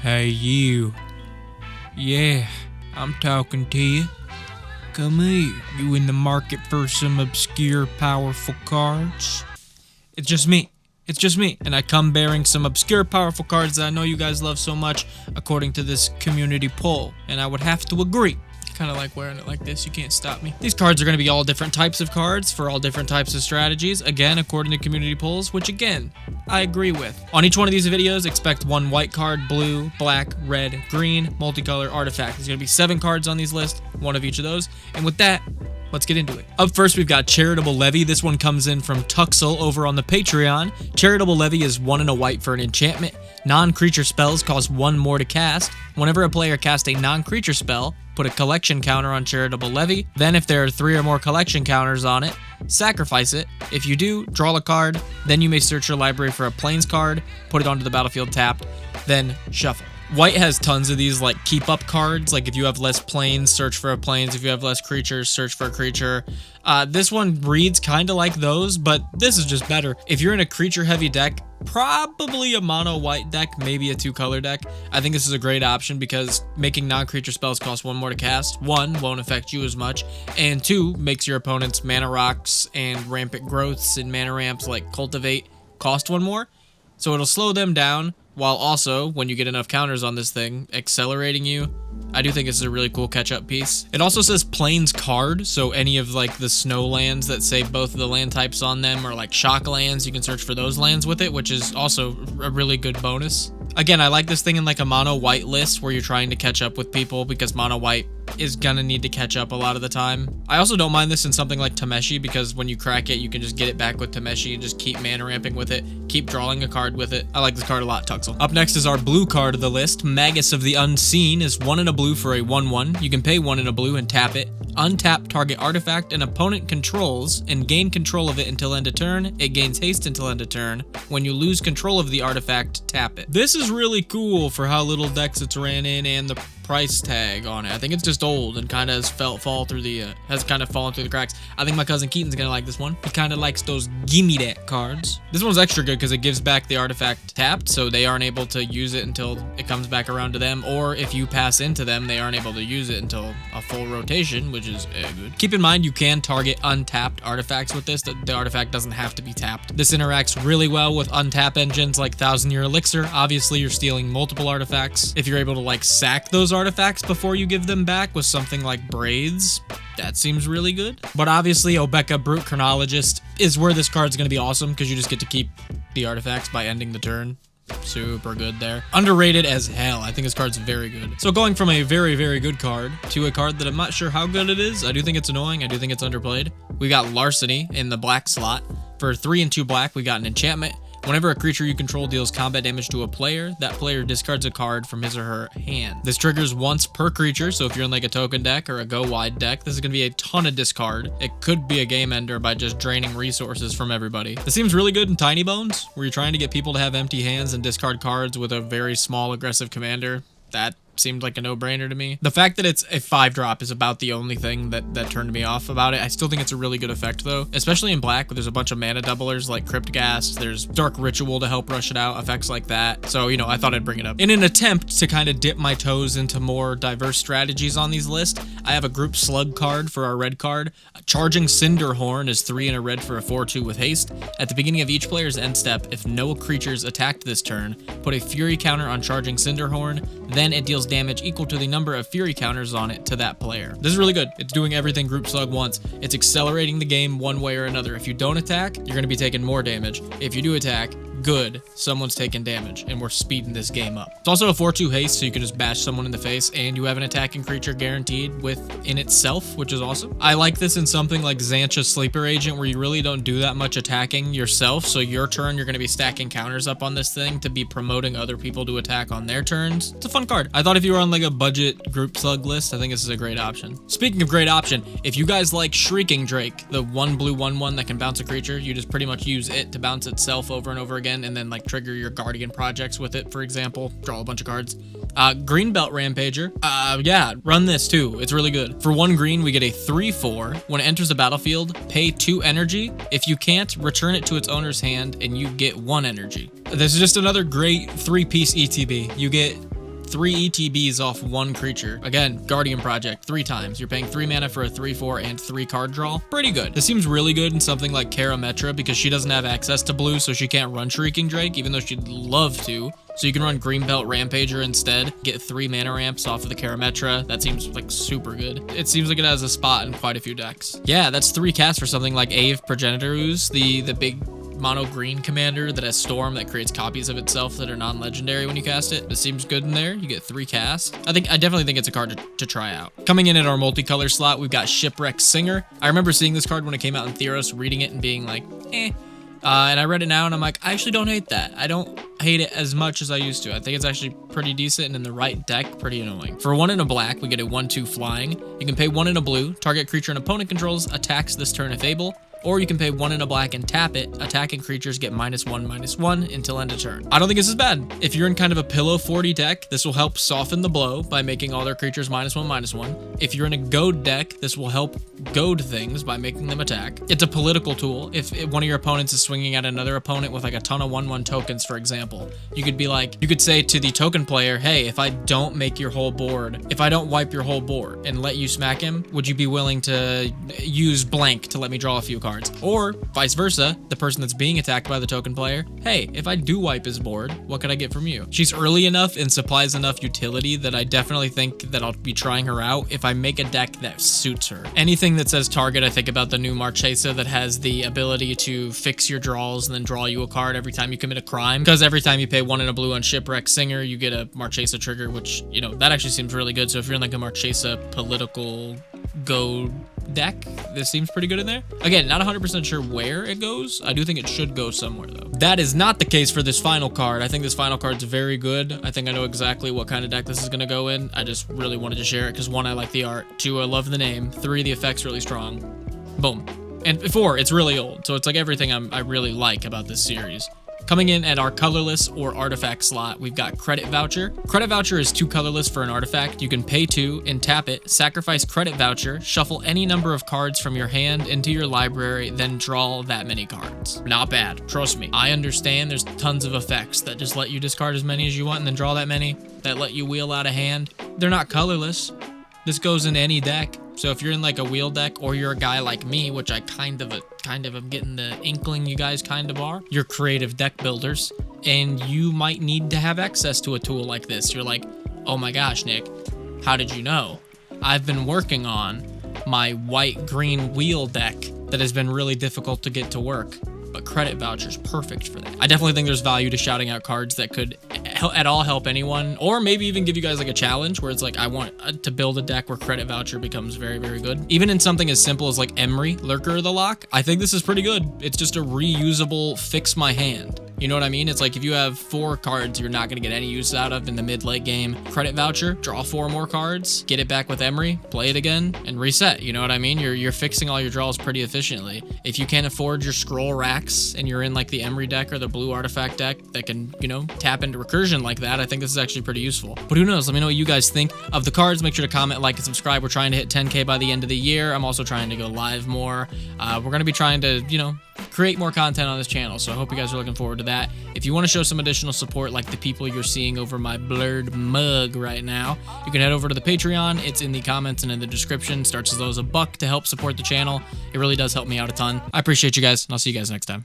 Hey you. Yeah, I'm talking to you. Come here. You in the market for some obscure powerful cards? It's just me. And I come bearing some obscure powerful cards that I know you guys love so much according to this community poll, and I would have to agree. Kind of like wearing it like this, you can't stop me. These cards are going to be all different types of cards for all different types of strategies, again according to community polls, which again I agree with. On each one of these videos, expect one white card, blue, black, red, green, multicolor artifact. There's going to be 7 cards on these lists, one of each of those, and with that, let's get into it. Up first, we've got Charitable Levy. This one comes in from Tuxel over on the Patreon. Charitable Levy is 1 and a white for an enchantment. Non-creature spells cost 1 more to cast. Whenever a player casts a non-creature spell, put a collection counter on Charitable Levy. Then if there are 3 or more collection counters on it, sacrifice it. If you do, draw a card. Then you may search your library for a plains card, put it onto the battlefield tapped, then shuffle. White has tons of these like keep up cards, like if you have less plains, search for a plains. If you have less creatures, search for a creature. This one reads kind of like those, but this is just better. If you're in a creature heavy deck, probably a mono white deck, maybe a 2-color deck. I think this is a great option because making non-creature spells cost 1 more to cast. 1, won't affect you as much, and 2, makes your opponent's mana rocks and rampant growths and mana ramps like cultivate cost 1 more. So it'll slow them down, while also, when you get enough counters on this thing, accelerating you. I do think this is a really cool catch-up piece. It also says Plains card, so any of like the snow lands that say both of the land types on them or like shock lands, you can search for those lands with it, which is also a really good bonus. Again, I like this thing in like a mono white list where you're trying to catch up with people because mono white is gonna need to catch up a lot of the time. I also don't mind this in something like Tameshi because when you crack it, you can just get it back with Tameshi and just keep mana ramping with it, keep drawing a card with it. I like this card a lot, Tuxel. Up next is our blue card of the list. Magus of the Unseen is 1 and a blue for a 1/1. You can pay 1 and a blue and tap it. Untap target artifact an opponent controls and gain control of it until end of turn. It gains haste until end of turn. When you lose control of the artifact, tap it. This is really cool for how little decks it's ran in and the price tag on it. I think it's just old and kind of has fallen through the cracks. I think my cousin Keaton's gonna like this one. He kind of likes those gimme that cards. This one's extra good because it gives back the artifact tapped, so they aren't able to use it until it comes back around to them, or if you pass into them, they aren't able to use it until a full rotation, which is good. Keep in mind, you can target untapped artifacts with this. The artifact doesn't have to be tapped. This interacts really well with untap engines like 1000-Year Elixir. Obviously, you're stealing multiple artifacts. If you're able to like sack those artifacts before you give them back with something like Braids, that seems really good. But obviously, Obeka Brute Chronologist is where this card's going to be awesome because you just get to keep the artifacts by ending the turn. Super good there. Underrated as hell. I think this card's very good. So going from a very, very good card to a card that I'm not sure how good it is. I do think it's annoying. I do think it's underplayed. We got Larceny in the black slot. For 3 and 2 black, we got an enchantment. Whenever a creature you control deals combat damage to a player, that player discards a card from his or her hand. This triggers once per creature, so if you're in like a token deck or a go-wide deck, this is going to be a ton of discard. It could be a game ender by just draining resources from everybody. This seems really good in Tiny Bones, where you're trying to get people to have empty hands and discard cards with a very small aggressive commander. That seemed like a no-brainer to me. The fact that it's a 5-drop is about the only thing that turned me off about it. I still think it's a really good effect though, especially in black where there's a bunch of mana doublers like Crypt Gas, there's Dark Ritual to help rush it out, effects like that. So, you know, I thought I'd bring it up. In an attempt to kind of dip my toes into more diverse strategies on these lists, I have a group slug card for our red card. Charging Cinderhorn is 3 and a red for a 4/2 with haste. At the beginning of each player's end step, if no creatures attacked this turn, put a fury counter on Charging Cinderhorn, then it deals damage equal to the number of fury counters on it to that player. This is really good. It's doing everything group slug wants. It's accelerating the game one way or another. If you don't attack, you're going to be taking more damage. If you do attack, good, someone's taking damage, and we're speeding this game up. It's also a 4/2 haste, so you can just bash someone in the face, and you have an attacking creature guaranteed within itself, which is awesome. I like this in something like Xancha Sleeper Agent, where you really don't do that much attacking yourself, so your turn, you're going to be stacking counters up on this thing to be promoting other people to attack on their turns. It's a fun card. I thought if you were on like a budget group slug list, I think this is a great option. Speaking of great option, if you guys like Shrieking Drake, the 1 blue 1/1 that can bounce a creature, you just pretty much use it to bounce itself over and over again, and then like trigger your Guardian projects with it, for example, draw a bunch of cards. Greenbelt Rampager, yeah, run this too. It's really good. For 1 green, we get a 3/4. When it enters the battlefield, pay 2 energy. If you can't, return it to its owner's hand and you get 1 energy. This is just another great 3-piece ETB. You get 3 ETBs off 1 creature. Again, Guardian Project, 3 times. You're paying 3 mana for a 3/4 and 3 card draw. Pretty good. This seems really good in something like Karametra because she doesn't have access to blue, so she can't run Shrieking Drake, even though she'd love to. So you can run Greenbelt Rampager instead, get 3 mana ramps off of the Karametra. That seems like super good. It seems like it has a spot in quite a few decks. Yeah, that's 3 casts for something like Ave Progenitor Ooze, the big mono green commander that has Storm that creates copies of itself that are non-legendary when you cast it. This seems good in there. You get 3 casts. I definitely think it's a card to try out. Coming in at our multicolor slot, we've got Shipwreck Singer. I remember seeing this card when it came out in Theros, reading it and being like, eh. And I read it now and I'm like, I actually don't hate that. I don't hate it as much as I used to. I think it's actually pretty decent and in the right deck, pretty annoying. For 1 and a black, we get a 1/2 flying. You can pay 1 and a blue. Target creature an opponent controls attacks this turn if able. Or you can pay 1 and a black and tap it. Attacking creatures get -1/-1 until end of turn. I don't think this is bad. If you're in kind of a pillow 40 deck, this will help soften the blow by making all their creatures -1/-1. If you're in a goad deck, this will help goad things by making them attack. It's a political tool. If one of your opponents is swinging at another opponent with like a ton of 1/1 tokens, for example, you could say to the token player, hey, if I don't make your whole board, if I don't wipe your whole board and let you smack him, would you be willing to use blank to let me draw a few cards? Or vice versa, the person that's being attacked by the token player, hey, if I do wipe his board, what could I get from you? She's early enough and supplies enough utility that I definitely think that I'll be trying her out if I make a deck that suits her. Anything that says target, I think about the new Marchesa that has the ability to fix your draws and then draw you a card every time you commit a crime. Because every time you pay 1 and a blue on Shipwreck Singer, you get a Marchesa trigger, which, you know, that actually seems really good. So if you're in like a Marchesa political go deck, this seems pretty good in there. Again, not 100% sure where it goes. I do think it should go somewhere though. That is not the case for this final card. I think this final card's very good. I think I know exactly what kind of deck this is going to go in. I just really wanted to share it because 1, I like the art. 2, I love the name. 3, the effect's really strong. Boom. And 4, it's really old. So it's like everything I really like about this series. Coming in at our colorless or artifact slot, we've got Credit Voucher. Credit Voucher is 2 colorless for an artifact. You can pay 2 and tap it, sacrifice Credit Voucher, shuffle any number of cards from your hand into your library, then draw that many cards. Not bad, trust me. I understand there's tons of effects that just let you discard as many as you want and then draw that many, that let you wheel out a hand. They're not colorless. This goes in any deck. So if you're in like a wheel deck or you're a guy like me, which I kind of am getting the inkling you guys kind of are, you're creative deck builders and you might need to have access to a tool like this. You're like, oh my gosh, Nick, how did you know? I've been working on my white-green wheel deck that has been really difficult to get to work. But Credit Voucher's perfect for that. I definitely think there's value to shouting out cards that could at all help anyone, or maybe even give you guys like a challenge where it's like, I want to build a deck where Credit Voucher becomes very, very good. Even in something as simple as like Emery, Lurker of the Lock, I think this is pretty good. It's just a reusable fix my hand. You know what I mean? It's like if you have 4 cards you're not going to get any use out of in the mid-late game, Credit Voucher, draw 4 more cards, get it back with Emery, play it again, and reset. You know what I mean? You're fixing all your draws pretty efficiently. If you can't afford your scroll racks and you're in like the Emery deck or the blue artifact deck that can, you know, tap into recursion like that, I think this is actually pretty useful. But who knows? Let me know what you guys think of the cards. Make sure to comment, like, and subscribe. We're trying to hit 10K by the end of the year. I'm also trying to go live more. We're going to be trying to, you know, create more content on this channel, so I hope you guys are looking forward to that. If you want to show some additional support like the people you're seeing over my blurred mug right now, you can head over to the Patreon. It's in the comments and in the description. Starts as low as $1 to help support the channel. It really does help me out a ton. I appreciate you guys, and I'll see you guys next time.